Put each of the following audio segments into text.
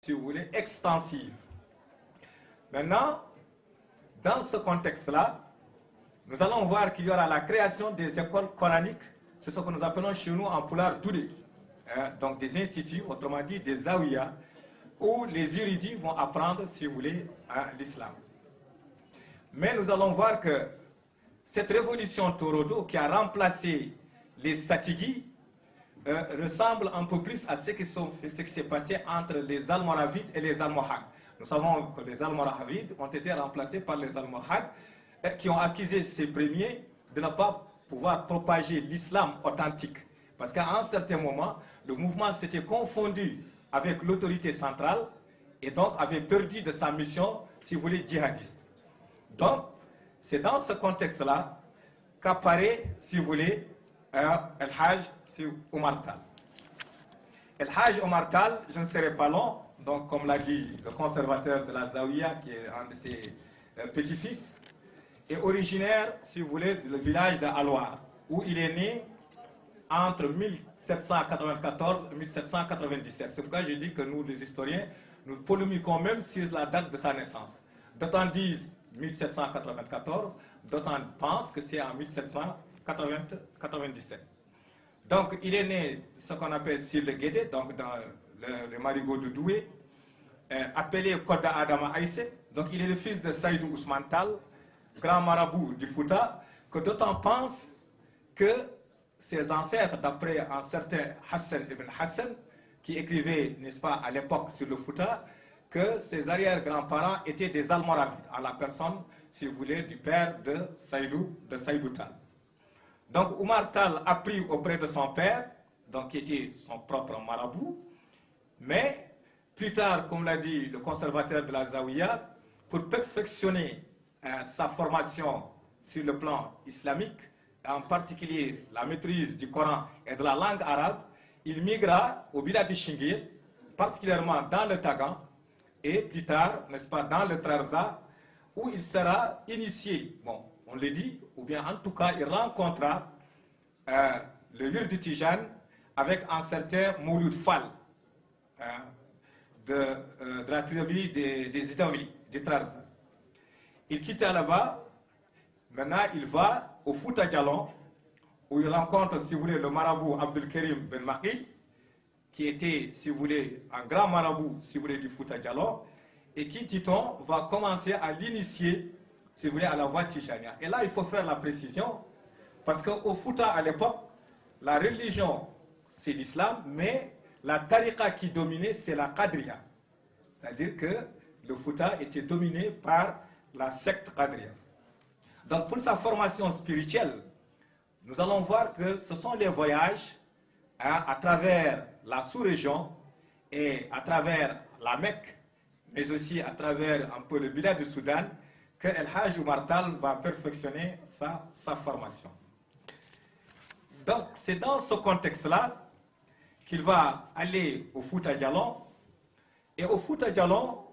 si vous voulez, extensive. Maintenant, dans ce contexte-là, nous allons voir qu'il y aura la création des écoles coraniques, c'est ce que nous appelons chez nous en Pulaar Doudé, donc des instituts, autrement dit des zawiyas, où les érudits vont apprendre, si vous voulez, l'islam. Mais nous allons voir que cette révolution Torodo qui a remplacé les Satigui ressemble un peu plus à ce qui s'est passé entre les Almoravides et les Almohades. Nous savons que les Almoravides ont été remplacés par les Almohades qui ont accusé ces premiers de ne pas pouvoir propager l'islam authentique. Parce qu'à un certain moment, le mouvement s'était confondu avec l'autorité centrale et donc avait perdu de sa mission, si vous voulez, djihadiste. Donc, c'est dans ce contexte-là qu'apparaît, si vous voulez, El-Hajj Omar Tall. El-Hajj Omar Tall, je ne serai pas long, donc comme l'a dit le conservateur de la Zawiya, qui est un de ses petits-fils, est originaire, si vous voulez, du village d'Aloir, où il est né entre 1794 et 1797. C'est pourquoi je dis que nous, les historiens, nous polémiquons même sur la date de sa naissance. D'autant disent 1794, d'autant pensent que c'est en 1797. Donc, il est né, ce qu'on appelle sur le Guédé, donc dans le marigot de Doué, appelé Koda Adama Aïsse. Donc, il est le fils de Saïdou Ousmane Tall, grand marabout du Fouta, que d'autant pensent que ses ancêtres, d'après un certain Hassan ibn Hassan, qui écrivait, n'est-ce pas, à l'époque sur le Fouta, que ses arrière-grands-parents étaient des Almoravides, à la personne, si vous voulez, du père de Saïdou Tall. Donc, Omar Tall a appris auprès de son père, donc qui était son propre marabout, mais plus tard, comme l'a dit le conservateur de la Zawiya, pour perfectionner sa formation sur le plan islamique, en particulier la maîtrise du Coran et de la langue arabe, il migra au Bilad de Chingir, particulièrement dans le Tagan, et plus tard, n'est-ce pas, dans le Trarza, où il sera initié, bon, on le dit, ou bien en tout cas, il rencontra le Wird Tijane avec un certain Mouloud Fall, de la tribu des Itaoulis, du Trarza. Il quitta là-bas, maintenant il va au Fouta Djalon, où il rencontre, si vous voulez, le marabout Abdul Karim Ben Maqi, qui était, si vous voulez, un grand marabout, si vous voulez, du Fouta Djalon, et qui, dit-on, va commencer à l'initier, si vous voulez, à la voie Tijania. Et là, il faut faire la précision, parce qu'au Fouta, à l'époque, la religion, c'est l'islam, mais la tariqa qui dominait, c'est la Qadriya. C'est-à-dire que le Fouta était dominé par la secte Qadriya. Donc, pour sa formation spirituelle, nous allons voir que ce sont les voyages à travers la sous-région et à travers la Mecque, mais aussi à travers un peu le Bilad du Soudan, que El-Hajj Omar Tall va perfectionner sa formation. Donc, c'est dans ce contexte-là qu'il va aller au Fouta Djalon, et au Fouta Djalon,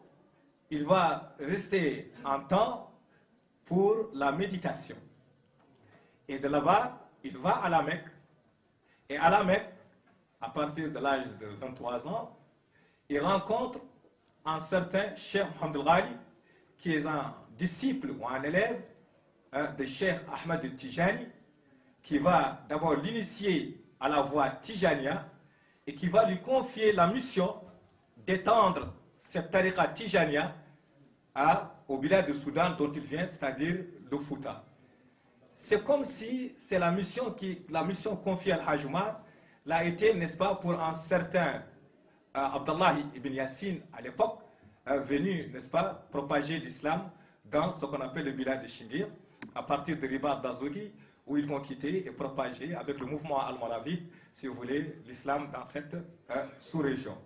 il va rester un temps pour la méditation. Et de là-bas, il va à la Mecque, et à la Mecque, à partir de l'âge de 23 ans, il rencontre un certain Cheikh Mohamed Ghali, qui est un disciple ou un élève de Cheikh Ahmed Tijani, qui va d'abord l'initier à la voie Tijania et qui va lui confier la mission d'étendre cette tariqa Tijania au Bilad du Soudan dont il vient, c'est-à-dire le Fouta. C'est comme si c'est la mission confiée à Al-Hajj Omar l'a été, n'est-ce pas, pour un certain Abdallah ibn Yassine à l'époque, venu, n'est-ce pas, propager l'islam dans ce qu'on appelle le Bilad de Chingir, à partir de Ribat d'Azoghi, où ils vont quitter et propager avec le mouvement almoravide, si vous voulez, l'islam dans cette sous-région.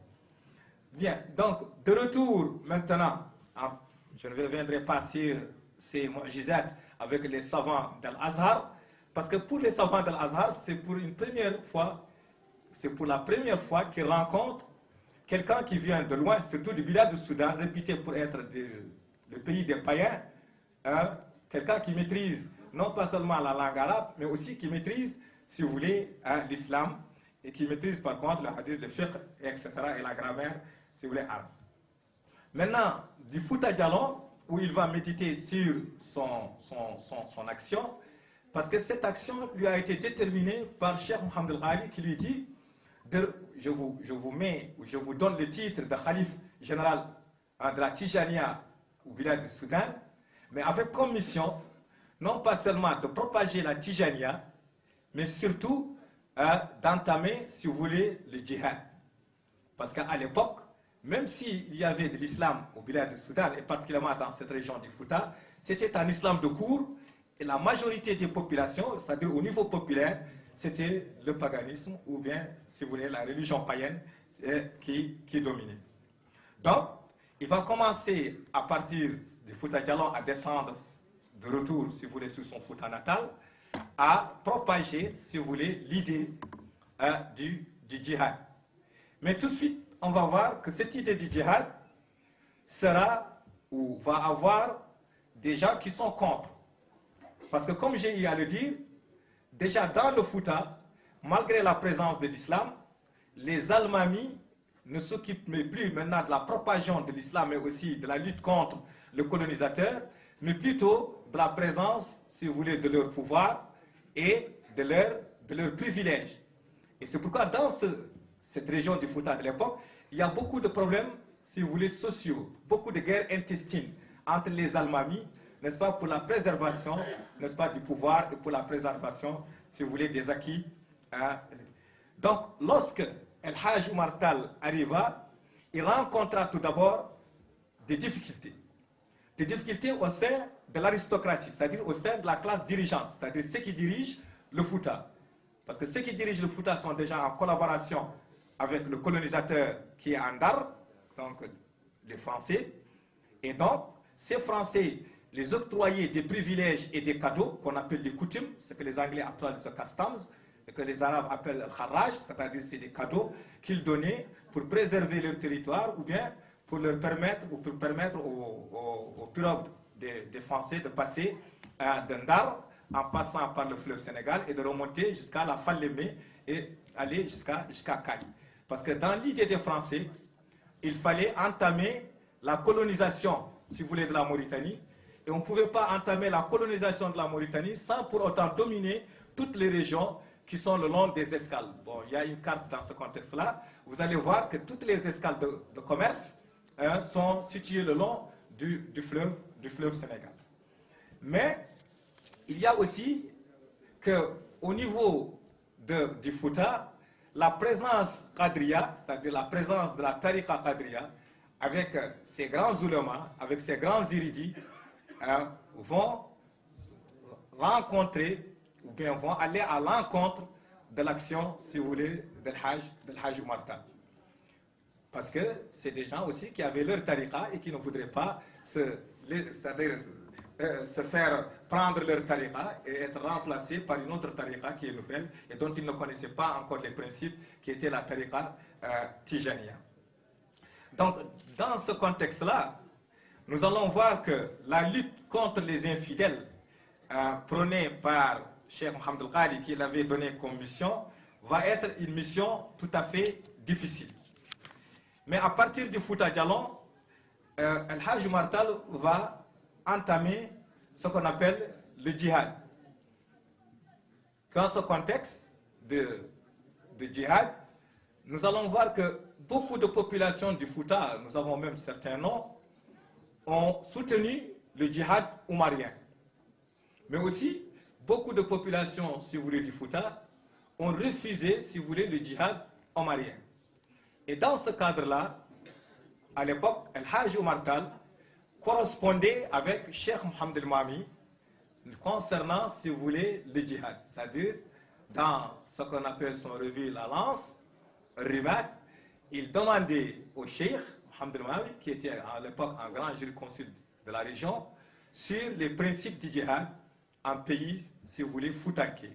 Bien, donc, de retour maintenant, je ne reviendrai pas sur ces mu'jizat avec les savants d'Al-Azhar, parce que pour les savants d'Al-Azhar, c'est pour la première fois qu'ils rencontrent quelqu'un qui vient de loin, surtout du Bilad du Soudan, réputé pour être le pays des païens, quelqu'un qui maîtrise non pas seulement la langue arabe, mais aussi qui maîtrise, si vous voulez, l'islam, et qui maîtrise par contre le hadith, le fiqh, etc., et la grammaire, si vous voulez, arabe. Maintenant, du Fouta Djallon, où il va méditer sur son action, parce que cette action lui a été déterminée par Cheikh Mohamed El-Ghali qui lui dit je vous donne le titre de Khalif général de la Tijania au village du Soudan, mais avec comme mission, non pas seulement de propager la Tijania, mais surtout d'entamer, si vous voulez, le djihad. Parce qu'à l'époque, même s'il y avait de l'islam au village du Soudan, et particulièrement dans cette région du Fouta, c'était un islam de cour, et la majorité des populations, c'est-à-dire au niveau populaire, c'était le paganisme, ou bien, si vous voulez, la religion païenne qui dominait. Donc, il va commencer à partir du Fouta Djallon à descendre de retour, si vous voulez, sur son Fouta natal, à propager, si vous voulez, l'idée du djihad. Mais tout de suite, on va voir que cette idée du djihad sera ou va avoir des gens qui sont contre. Parce que comme j'ai eu à le dire, déjà dans le Fouta, malgré la présence de l'islam, les Almamis ne s'occupent plus maintenant de la propagation de l'islam, mais aussi de la lutte contre le colonisateur, mais plutôt de la présence, si vous voulez, de leur pouvoir et de leur privilège. Et c'est pourquoi dans cette région du Fouta de l'époque, il y a beaucoup de problèmes, si vous voulez, sociaux, beaucoup de guerres intestines entre les Almamis, n'est-ce pas, pour la préservation, n'est-ce pas, du pouvoir et pour la préservation, si vous voulez, des acquis. Donc, lorsque El Hajj Oumar Tall arriva, il rencontra tout d'abord des difficultés. Des difficultés au sein de l'aristocratie, c'est-à-dire au sein de la classe dirigeante, c'est-à-dire ceux qui dirigent le Fouta. Parce que ceux qui dirigent le Fouta sont déjà en collaboration avec le colonisateur qui est Andar, donc les Français. Et donc, ces Français les octroyaient des privilèges et des cadeaux qu'on appelle les coutumes, ce que les Anglais appellent les customs, et que les Arabes appellent le kharaj, c'est-à-dire c'est des cadeaux qu'ils donnaient pour préserver leur territoire ou bien pour leur permettre, ou pour permettre aux pirogues des Français de passer d'Andar en passant par le fleuve Sénégal et de remonter jusqu'à la Falémé et aller jusqu'à Cali. Parce que dans l'idée des Français, il fallait entamer la colonisation, si vous voulez, de la Mauritanie. Et on ne pouvait pas entamer la colonisation de la Mauritanie sans pour autant dominer toutes les régions qui sont le long des escales. Bon, il y a une carte dans ce contexte-là. Vous allez voir que toutes les escales de commerce sont situées le long du fleuve Sénégal. Mais il y a aussi qu'au niveau du Fouta, la présence Qadriya, c'est-à-dire la présence de la Tariqa Qadriya, avec ses grands oulémas, avec ses grands érudits, vont rencontrer ou bien vont aller à l'encontre de l'action, si vous voulez, del Hajj Oumar Tall. Parce que c'est des gens aussi qui avaient leur tariqa et qui ne voudraient pas se faire prendre leur tariqa et être remplacés par une autre tariqa qui est nouvelle et dont ils ne connaissaient pas encore les principes, qui était la tariqa Tijaniya. Donc, dans ce contexte-là, nous allons voir que la lutte contre les infidèles prônée par Cheikh Mohamed El-Ghali, qui l'avait donné comme mission, va être une mission tout à fait difficile. Mais à partir du Fouta Djallon, El Hajj Oumar Tall va entamer ce qu'on appelle le djihad. Dans ce contexte de djihad, nous allons voir que beaucoup de populations du Fouta, nous avons même certains noms, ont soutenu le djihad oumarien. Mais aussi, beaucoup de populations, si vous voulez, du Fouta, ont refusé, si vous voulez, le djihad oumarien. Et dans ce cadre-là, à l'époque, El Hajj Oumar Tall correspondait avec Cheikh Mohamed El Mami concernant, si vous voulez, le djihad. C'est-à-dire, dans ce qu'on appelle son revue La Lance, Rimat, il demandait au Cheikh Mohamed El Mami, qui était à l'époque un grand jurisconsulte de la région, sur les principes du djihad en pays, si vous voulez, foutanké.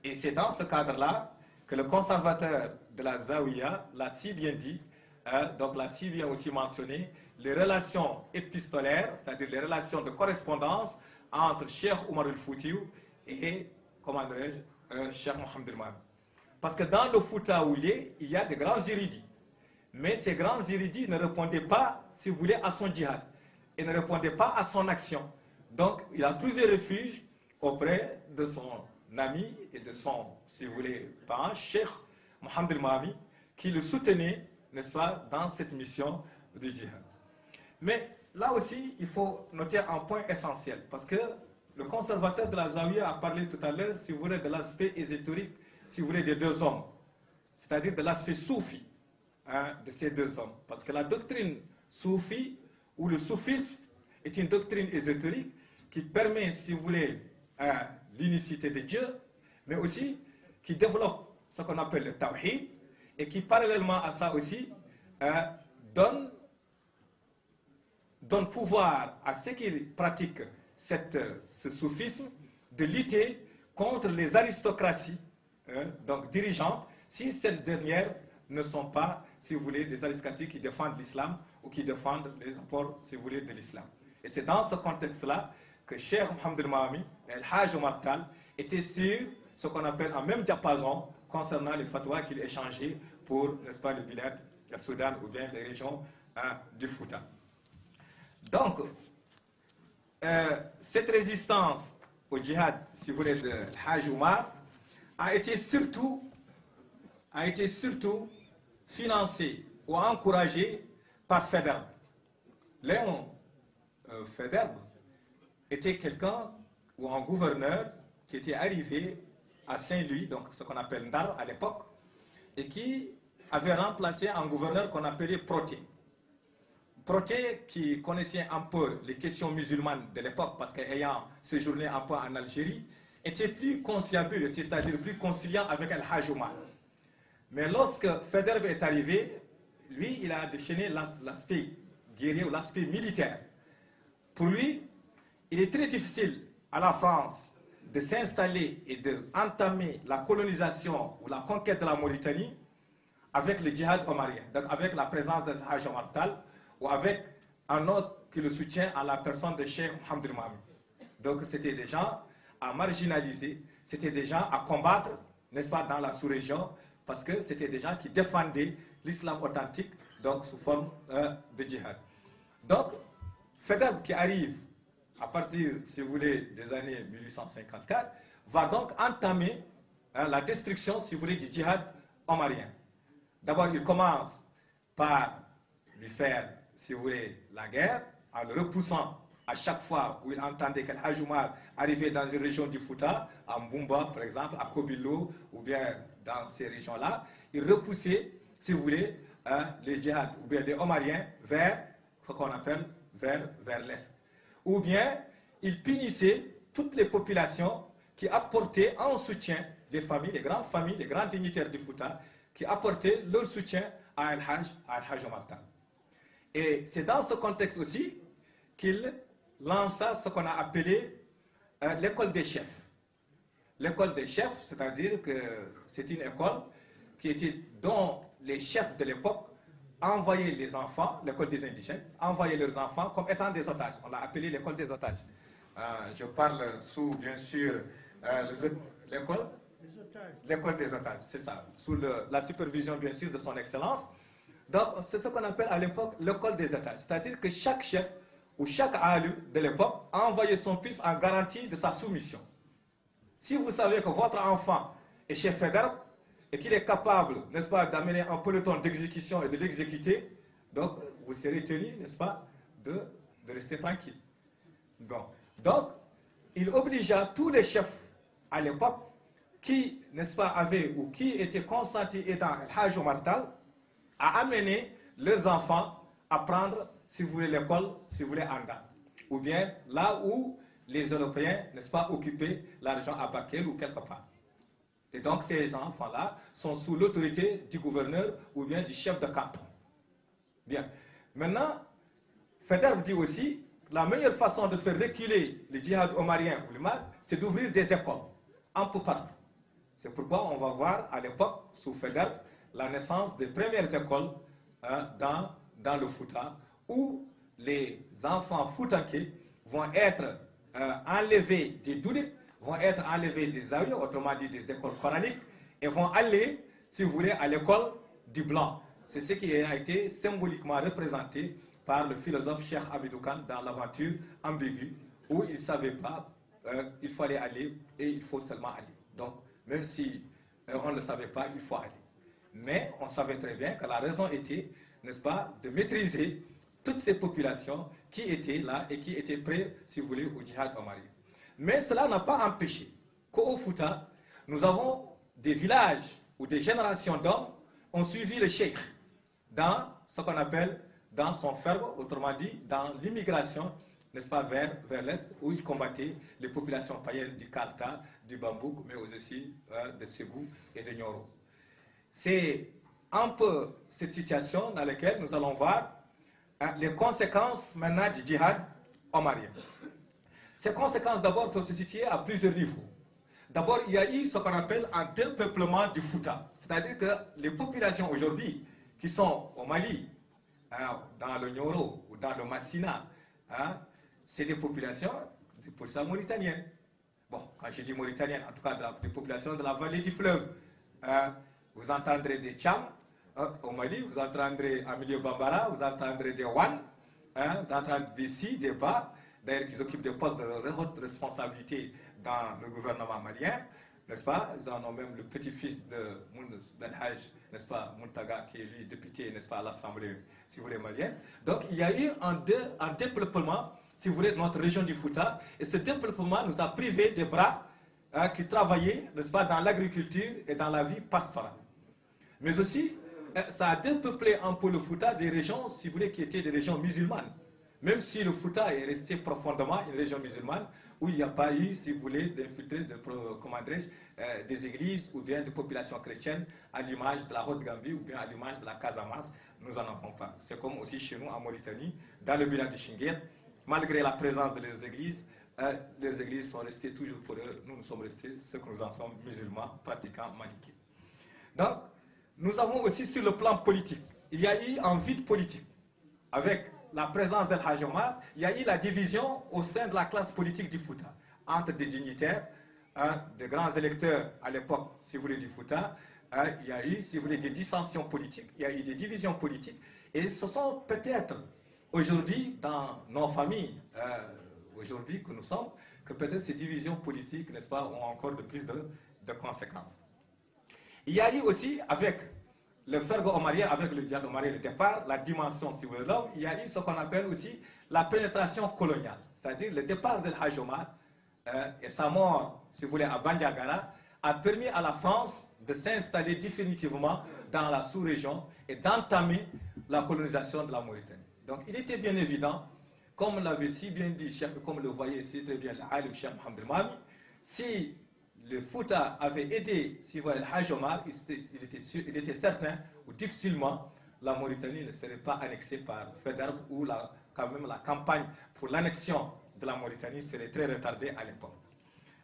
Et c'est dans ce cadre-là que le conservateur de la Zawiya l'a si bien dit, donc l'a si bien aussi mentionné, les relations épistolaires, c'est-à-dire les relations de correspondance entre Cheikh Oumar el-Foutiou et, comment dirais-je, Cheikh Mohamed El-Mami. Parce que dans le Fouta où il y a de grands érudits. Mais ces grands érudits ne répondaient pas, si vous voulez, à son djihad. Et ne répondait pas à son action. Donc, il a trouvé refuge auprès de son ami et de son, si vous voulez, parent, Cheikh Mohamed El-Mahami, qui le soutenait, n'est-ce pas, dans cette mission du djihad. Mais là aussi, il faut noter un point essentiel, parce que le conservateur de la Zawiya a parlé tout à l'heure, si vous voulez, de l'aspect ésotérique, si vous voulez, des deux hommes, c'est-à-dire de l'aspect soufi de ces deux hommes. Parce que la doctrine soufi, ou le soufisme, est une doctrine ésotérique qui permet, si vous voulez, l'unicité de Dieu, mais aussi qui développe ce qu'on appelle le tawhid, et qui, parallèlement à ça aussi, donne pouvoir à ceux qui pratiquent ce soufisme de lutter contre les aristocraties donc dirigeantes, si ces dernières ne sont pas, si vous voulez, des aristocraties qui défendent l'islam ou qui défendent les apports, si vous voulez, de l'islam. Et c'est dans ce contexte-là que Cheikh Mohamed El-Mahami et El-Hajj Omar Tall étaient sur ce qu'on appelle un même diapason concernant les fatwas qu'il échangeait pour, n'est-ce pas, le Bilad, le Soudan ou bien les régions du Fouta. Donc, cette résistance au djihad, si vous voulez, de Hajj Omar a été surtout financée ou encouragée par Faidherbe. Léon Faidherbe était quelqu'un ou un gouverneur qui était arrivé à Saint-Louis, donc ce qu'on appelle Ndar à l'époque, et qui avait remplacé un gouverneur qu'on appelait Proté. Proté, qui connaissait un peu les questions musulmanes de l'époque, parce qu'ayant séjourné un peu en Algérie, était plus conciliable, c'est-à-dire plus conciliant avec Al-Hajj Omar. Mais lorsque Faidherbe est arrivé, lui, il a déchaîné l'aspect guerrier ou l'aspect militaire. Pour lui, il est très difficile à la France de s'installer et d'entamer la colonisation ou la conquête de la Mauritanie avec le djihad omarien, donc avec la présence de Hajj Omar Tall ou avec un autre qui le soutient à la personne de Cheikh Mohamed El-Mahami. Donc c'était des gens à marginaliser, c'était des gens à combattre, n'est-ce pas, dans la sous-région, parce que c'était des gens qui défendaient l'islam authentique, donc sous forme de djihad. Donc, Faidherbe qui arrive à partir, si vous voulez, des années 1854, va donc entamer la destruction, si vous voulez, du djihad omarien. D'abord, il commence par lui faire, si vous voulez, la guerre, en le repoussant à chaque fois où il entendait qu'El Hajj Omar arrivait dans une région du Fouta, à Mbumba par exemple, à Kobilo, ou bien dans ces régions-là, il repoussait, si vous voulez, les djihad, ou bien les Omariens, vers ce qu'on appelle vers l'Est. Ou bien, il punissait toutes les populations qui apportaient en soutien les familles, les grandes familles, les grands dignitaires du Fouta, qui apportaient leur soutien à Al-Hajj Omar Tall. Et c'est dans ce contexte aussi qu'il lança ce qu'on a appelé l'école des chefs. L'école des chefs, c'est-à-dire que c'est une école dont les chefs de l'époque envoyaient les enfants, l'école des indigènes, envoyaient leurs enfants comme étant des otages. On l'a appelé l'école des otages. Je parle sous, bien sûr, l'école des otages, c'est ça, sous la supervision, bien sûr, de son excellence. Donc, c'est ce qu'on appelle à l'époque l'école des otages. C'est-à-dire que chaque chef ou chaque alim de l'époque a envoyé son fils en garantie de sa soumission. Si vous savez que votre enfant est chef Faidherbe et qu'il est capable, n'est-ce pas, d'amener un peloton d'exécution et de l'exécuter, donc vous serez tenu, n'est-ce pas, de rester tranquille. Bon. Donc, il obligea tous les chefs à l'époque qui, n'est-ce pas, avaient ou qui étaient consentis étant Hajj Omar Tall à amener leurs enfants à prendre, si vous voulez, l'école, si vous voulez, Anda. Ou bien là où les Européens, n'est-ce pas, occupaient la région à Bakel ou quelque part. Et donc ces enfants-là sont sous l'autorité du gouverneur ou bien du chef de canton. Bien. Maintenant, Faidherbe dit aussi, la meilleure façon de faire reculer le djihad omarien ou le mal, c'est d'ouvrir des écoles, un peu partout. C'est pourquoi on va voir à l'époque, sous Faidherbe, la naissance des premières écoles dans le Fouta, où les enfants foutanké vont être enlevés des douliks, vont être enlevés des zawiya, autrement dit des écoles coraniques, et vont aller, si vous voulez, à l'école du blanc. C'est ce qui a été symboliquement représenté par le philosophe Cheikh Hamidou Kane dans l'aventure ambiguë, où il ne savait pas, il fallait aller et il faut seulement aller. Donc, même si on ne le savait pas, il faut aller. Mais on savait très bien que la raison était, n'est-ce pas, de maîtriser toutes ces populations qui étaient là et qui étaient prêtes, si vous voulez, au djihad omari. Mais cela n'a pas empêché qu'au Fouta, nous avons des villages où des générations d'hommes ont suivi le cheikh dans ce qu'on appelle, dans son ferme, autrement dit, dans l'immigration, n'est-ce pas, vers l'Est, où il combattait les populations païennes du Kalta, du Bambouk, mais aussi de Ségou et de Nyoro. C'est un peu cette situation dans laquelle nous allons voir les conséquences maintenant du djihad omarien. Ces conséquences d'abord peuvent se situer à plusieurs niveaux. D'abord, il y a eu ce qu'on appelle un dépeuplement du Fouta. C'est-à-dire que les populations aujourd'hui qui sont au Mali, dans le Nyoro ou dans le Massina, c'est des populations mauritaniennes. Bon, quand je dis mauritaniennes, en tout cas des populations de la vallée du fleuve. Vous entendrez des Tcham au Mali, vous entendrez à milieu Bambara, vous entendrez des Wan, vous entendrez des Si, des Ba, d'ailleurs qui occupent des postes de haute responsabilité dans le gouvernement malien, n'est-ce pas? Ils en ont même le petit-fils de Ben Haj, n'est-ce pas, Muntaga, qui est lui député, n'est-ce pas, à l'Assemblée, si vous voulez, malienne. Donc il y a eu un développement, si vous voulez, de notre région du Fouta, et ce développement nous a privés des bras qui travaillaient, n'est-ce pas, dans l'agriculture et dans la vie pastorale. Mais aussi, ça a dépeuplé un peu le Fouta des régions, si vous voulez, qui étaient des régions musulmanes. Même si le Fouta est resté profondément une région musulmane, où il n'y a pas eu, si vous voulez, d'infiltrés des églises ou bien de populations chrétiennes à l'image de la Haute-Gambie ou bien à l'image de la Casamance, nous n'en avons pas. C'est comme aussi chez nous en Mauritanie, dans le village de Chinguet, malgré la présence de les églises sont restées toujours pour eux, nous sommes restés, ceux que nous en sommes, musulmans, pratiquants, maniqués. Donc, nous avons aussi sur le plan politique, il y a eu un vide politique. Avec la présence d'El Hadj Omar, il y a eu la division au sein de la classe politique du Fouta, entre des dignitaires, des grands électeurs à l'époque, si vous voulez, du Fouta. Il y a eu, si vous voulez, des dissensions politiques, il y a eu des divisions politiques, et ce sont peut-être aujourd'hui, dans nos familles, aujourd'hui que nous sommes, que peut-être ces divisions politiques, n'est-ce pas, ont encore de plus de conséquences. Il y a eu aussi, avec le fergo omarien, avec le djihad omarien, le départ, la dimension, si vous voulez, de l'homme, il y a eu ce qu'on appelle aussi la pénétration coloniale. C'est-à-dire le départ d'El Hadj Omar et sa mort, si vous voulez, à Bandiagara, a permis à la France de s'installer définitivement dans la sous-région et d'entamer la colonisation de la Mauritanie. Donc il était bien évident, comme l'avait si bien dit, comme le voyait si très bien l'Alim Cheikh Mohamed Mami, si le Fouta avait aidé, si vous voulez, le Hadj Omar, il était certain, ou difficilement, la Mauritanie ne serait pas annexée par Faidherbe, ou quand même la campagne pour l'annexion de la Mauritanie serait très retardée à l'époque.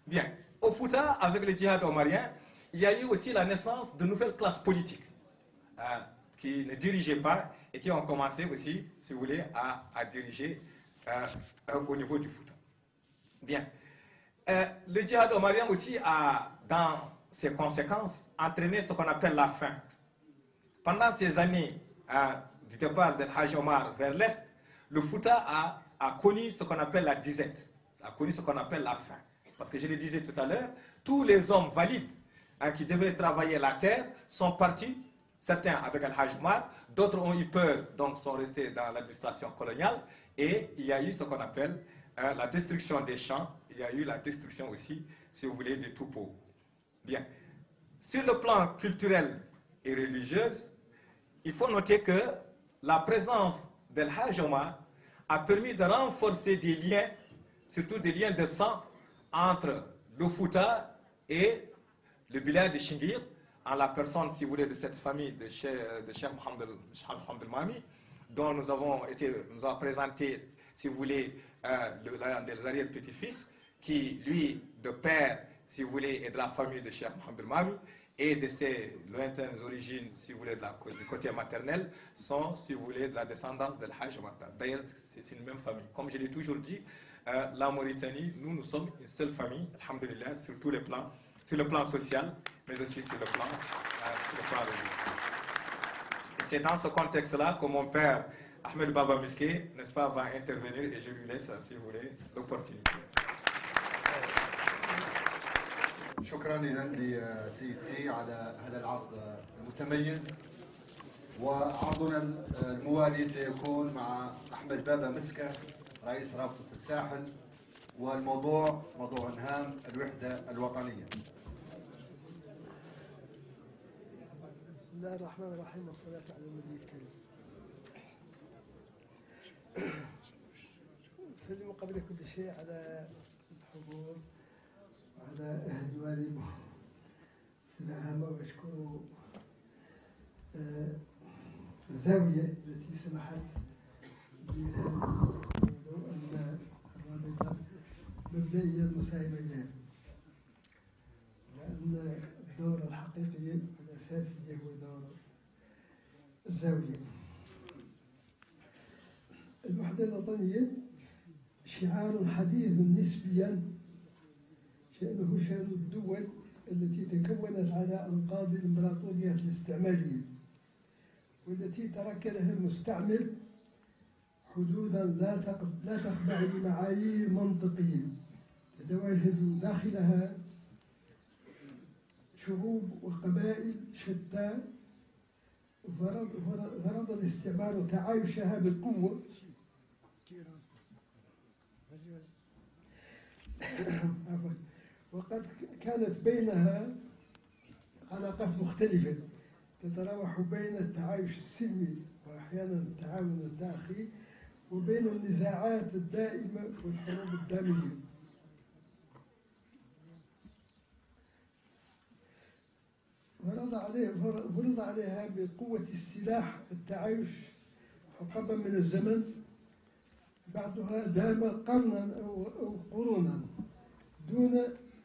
Bien, au Fouta, avec le djihad omarien, il y a eu aussi la naissance de nouvelles classes politiques qui ne dirigeaient pas et qui ont commencé aussi, si vous voulez, à diriger au niveau du Fouta. Bien. Le djihad omarien aussi a, dans ses conséquences, entraîné ce qu'on appelle la faim. Pendant ces années du départ d'El Hadj Omar vers l'Est, le Fouta a connu ce qu'on appelle la disette, a connu ce qu'on appelle la faim. Parce que je le disais tout à l'heure, tous les hommes valides qui devaient travailler la terre sont partis, certains avec El Hadj Omar, d'autres ont eu peur, donc sont restés dans l'administration coloniale, et il y a eu ce qu'on appelle la destruction des champs, il y a eu la destruction aussi, si vous voulez, des troupeaux. Bien. Sur le plan culturel et religieux, il faut noter que la présence d'El Hadj Omar a permis de renforcer des liens, surtout des liens de sang, entre le Fouta et le village de Chinguir, en la personne, si vous voulez, de cette famille de Cheikh Mohamed Mami, dont nous avons présenté, si vous voulez, les arrière-petits-fils, qui, lui, de père, si vous voulez, est de la famille de Cheikh Mohamed Mami, et de ses lointaines origines, si vous voulez, du côté maternel, sont, si vous voulez, de la descendance d'El Hadj Omar. D'ailleurs, c'est une même famille. Comme je l'ai toujours dit, la Mauritanie, nous sommes une seule famille, alhamdulillah, sur tous les plans, sur le plan social, mais aussi sur le plan religieux. C'est dans ce contexte-là que mon père, Ahmed Baba Miske, n'est-ce pas, va intervenir et je lui laisse, si vous voulez, l'opportunité. شكرا إذن لسيد سي على هذا العرض المتميز. وعرضنا الموالي سيكون مع أحمد بابا مسكة رئيس رابطة الساحل، والموضوع موضوع هام الوحدة الوطنية. بسم الله الرحمن الرحيم والصلاة على النبي الكريم. أسلم قبل كل شيء على الحضور وعلى أهل الوالي سنة عامة، وأشكر الزاوية التي سمحت لو أن الرابطة مبدئيا مساهمة بها، لأن الدور الحقيقي والأساسي هو دور الزاوية. الوحدة الوطنية شعار حديث نسبيا، شأنه شأن الدول التي تكونت على أنقاض الإمبراطورية الاستعمارية، والتي ترك لها المستعمر حدودا لا تخضع لمعايير منطقية، تتواجد داخلها شعوب وقبائل شتى، فرض الاستعمار تعايشها بالقوة وقد كانت بينها علاقات مختلفة تتراوح بين التعايش السلمي وأحيانا التعاون الداخلي، وبين النزاعات الدائمة والحروب الدامية. فرض عليها بقوة السلاح التعايش حقبا من الزمن، بعضها دام قرنا أو قرونا دون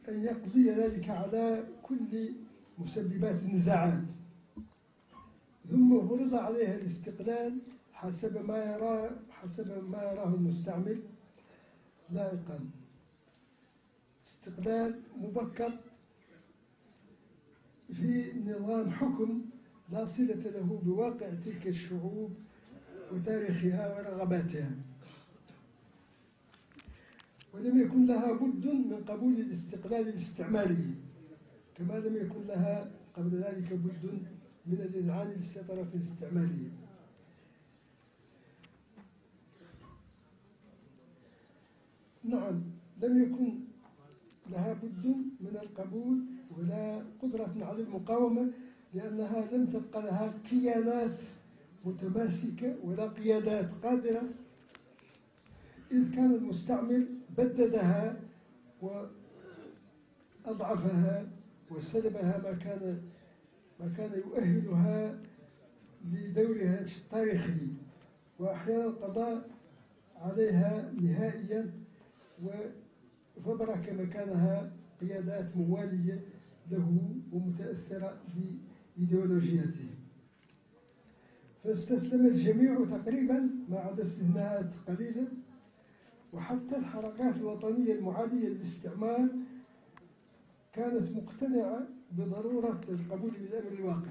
أن يقضي ذلك على كل مسببات النزاعات. ثم فرض عليها الاستقلال حسب ما يراه المستعمر لائقا، استقلال مبكر في نظام حكم لا صلة له بواقع تلك الشعوب وتاريخها ورغباتها، ولم يكن لها بد من قبول الاستقلال الاستعماري، كما لم يكن لها قبل ذلك بد من الإذعان للسيطرة الاستعمارية. نعم، لم يكن لها بد من القبول ولا قدرة على المقاومة، لأنها لم تبقى لها كيانات متماسكة ولا قيادات قادرة، إذ كان المستعمر بددها وأضعفها وسلبها ما كان يؤهلها لدورها التاريخي، وأحيانا قضى عليها نهائيا وفبرك مكانها قيادات موالية له ومتأثرة بإيديولوجيته. فاستسلم الجميع تقريبا ما عدا استثناءات قليلة، وحتى الحركات الوطنية المعادية للاستعمار كانت مقتنعة بضرورة القبول بالأمر الواقع.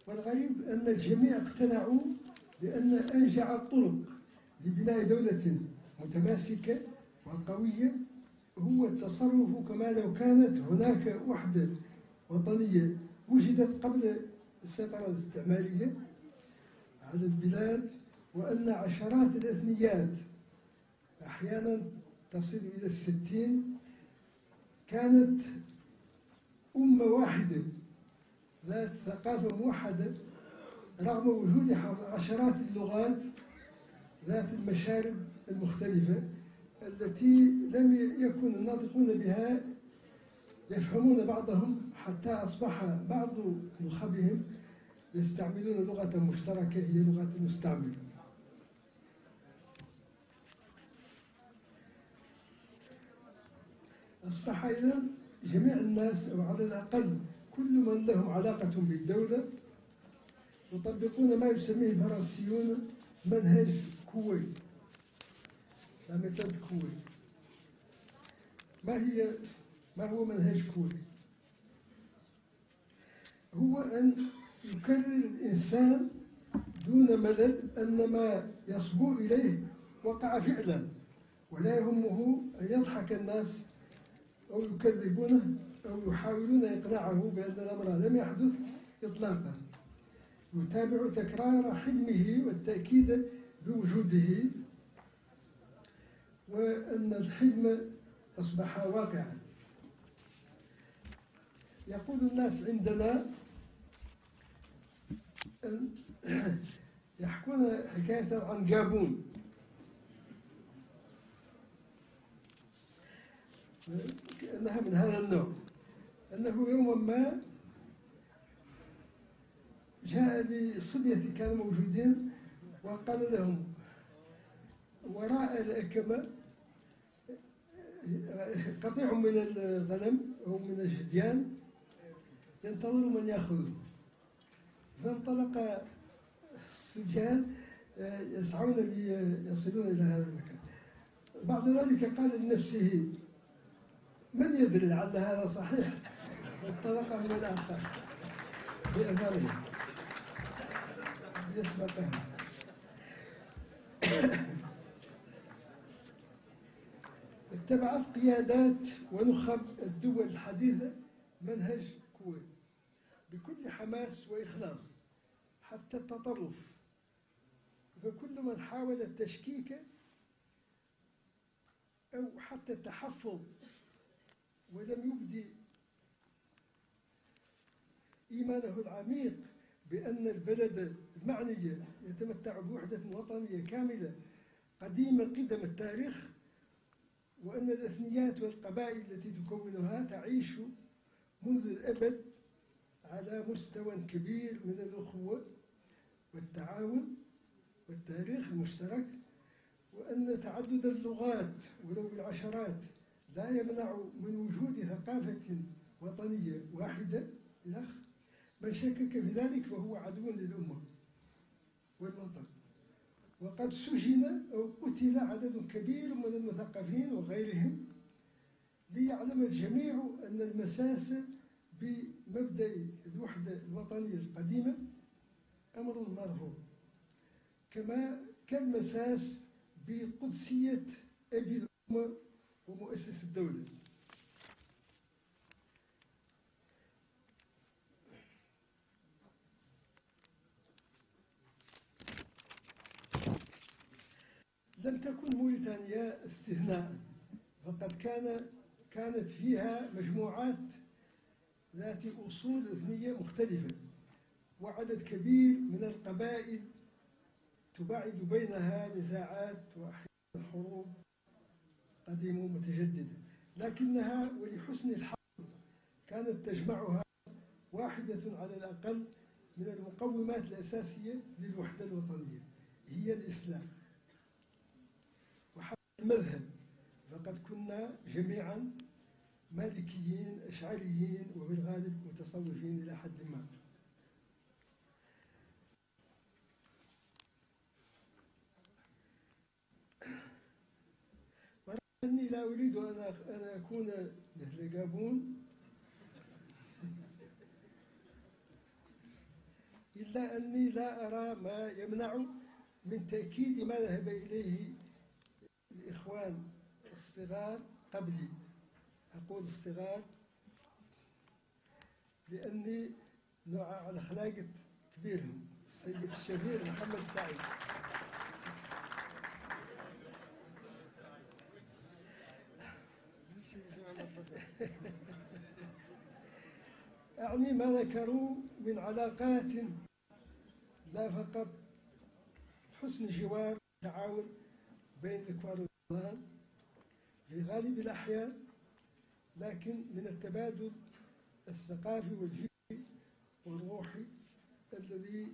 والغريب أن الجميع اقتنعوا بأن أنجع الطرق لبناء دولة متماسكة وقوية هو التصرف كما لو كانت هناك وحدة وطنية وجدت قبل السيطرة الاستعمارية على البلاد، وأن عشرات الإثنيات أحيانا تصل إلى 60 كانت أمة واحدة ذات ثقافة موحدة رغم وجود عشرات اللغات ذات المشارب المختلفة التي لم يكن الناطقون بها يفهمون بعضهم، حتى أصبح بعض نخبهم يستعملون لغة مشتركة هي لغة المستعمر. أصبح إذن جميع الناس أو على الأقل كل من لهم علاقة بالدولة يطبقون ما يسميه الفرنسيون منهج كوي، لا ميثود كوي. ما هو منهج كوي؟ هو أن يكرر الإنسان دون ملل أن ما يصبو إليه وقع فعلا، ولا يهمه أن يضحك الناس أو يكذبونه أو يحاولون إقناعه بأن الأمر لم يحدث إطلاقا. يتابع تكرار حلمه والتأكيد بوجوده، وأن الحلم أصبح واقعا. يقول الناس عندنا يحكون حكاية عن جابون، أنها من هذا النوع، أنه يوما ما جاء للصبية كانوا موجودين وقال لهم وراء الأكمة قطيع من الغنم أو من الجديان ينتظر من يأخذه. فانطلق الصبيان يسعون ليصلون إلى هذا المكان. بعد ذلك قال لنفسه من يدري لعل هذا صحيح، وانطلق من الآخر بأثره ليسبقه. اتبعت قيادات ونخب الدول الحديثة منهج كوي بكل حماس وإخلاص حتى التطرف، فكل من حاول التشكيك أو حتى التحفظ ولم يبدي إيمانه العميق بأن البلد المعنية يتمتع بوحدة وطنية كاملة قديمة قدم التاريخ، وأن الأثنيات والقبائل التي تكونها تعيش منذ الأبد على مستوى كبير من الأخوة والتعاون والتاريخ المشترك، وأن تعدد اللغات ولو بالعشرات لا يمنع من وجود ثقافة وطنية واحدة. الأخ من شكك في ذلك فهو عدو للأمة والوطن. وقد سجن أو قتل عدد كبير من المثقفين وغيرهم، ليعلم الجميع أن المساس بمبدأ الوحدة الوطنية القديمة أمر مرفوض، كما كالمساس بقدسية أبي الأمة ومؤسس الدولة. لم تكن موريتانيا استثناء، فقد كانت فيها مجموعات ذات أصول إثنية مختلفة وعدد كبير من القبائل تباعد بينها نزاعات وأحيانا حروب قديمة ومتجددة، لكنها ولحسن الحظ كانت تجمعها واحدة على الأقل من المقومات الأساسية للوحدة الوطنية، هي الإسلام. وحتى المذهب، فقد كنا جميعا مالكيين أشعريين وبالغالب متصوفين إلى حد ما. ورغم أني لا أريد أن أكون مثل جابون، إلا أني لا أرى ما يمنع من تأكيد ما ذهب إليه الإخوان الصغار قبلي. أقول الصغار لأني نوع على خلاقة كبيرهم، السيد الشهير محمد سعيد. أعني ما ذكروا من علاقات لا فقط حسن جوار وتعاون بين الكفار والإسلام في غالب الأحيان، لكن من التبادل الثقافي والفكري والروحي الذي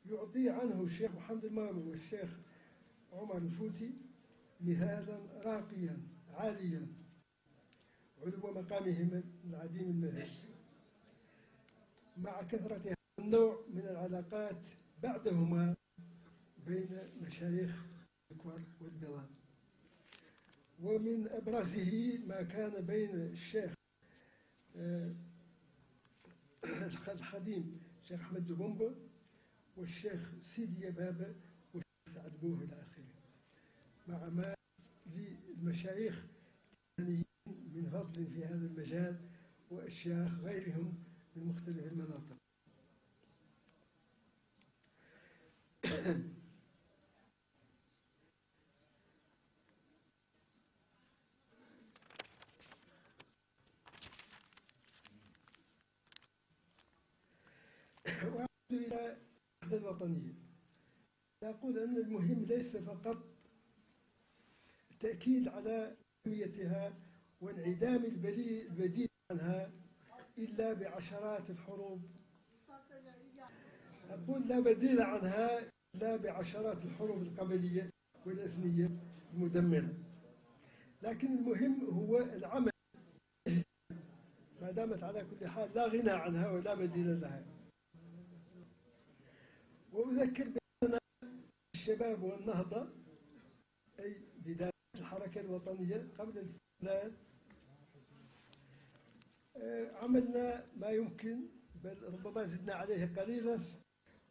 يعطي عنه الشيخ محمد المامون والشيخ عمر الفوتي مثالا راقيا عاليا علو مقامهما العديم المثل، مع كثرة هذا النوع من العلاقات بعدهما بين مشايخ الكوار والبلاد. ومن أبرزه ما كان بين الشيخ الخديم الشيخ أحمد دبومبا والشيخ سيدي بابا والشيخ سعد بوه إلى آخره، مع ما للمشايخ الثانيين من فضل في هذا المجال وأشياخ غيرهم من مختلف المناطق. وأعود إلى الوحدة الوطنية. أقول أن المهم ليس فقط التأكيد على أهميتها وانعدام البديل عنها إلا بعشرات الحروب. أقول لا بديل عنها إلا بعشرات الحروب القبلية والإثنية المدمرة. لكن المهم هو العمل، ما دامت على كل حال لا غنى عنها ولا بديل لها. وأذكر بأن الشباب والنهضة، أي بداية الحركة الوطنية قبل الاستقلال، عملنا ما يمكن، بل ربما زدنا عليه قليلا،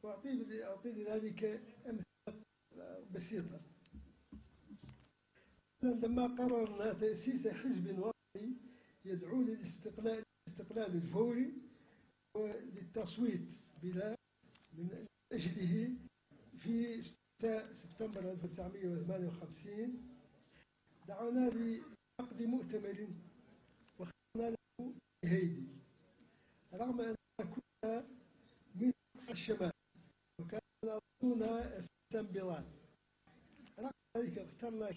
وأعطي لذلك أمثلة بسيطة. لما قررنا تأسيس حزب وطني يدعو للاستقلال الفوري وللتصويت بلا من أجله في سبتمبر 1958، دعونا لعقد مؤتمر واخترنا له هيدي، رغم أننا كنا من أقصى الشمال وكان أظننا استنباط. رغم ذلك اخترنا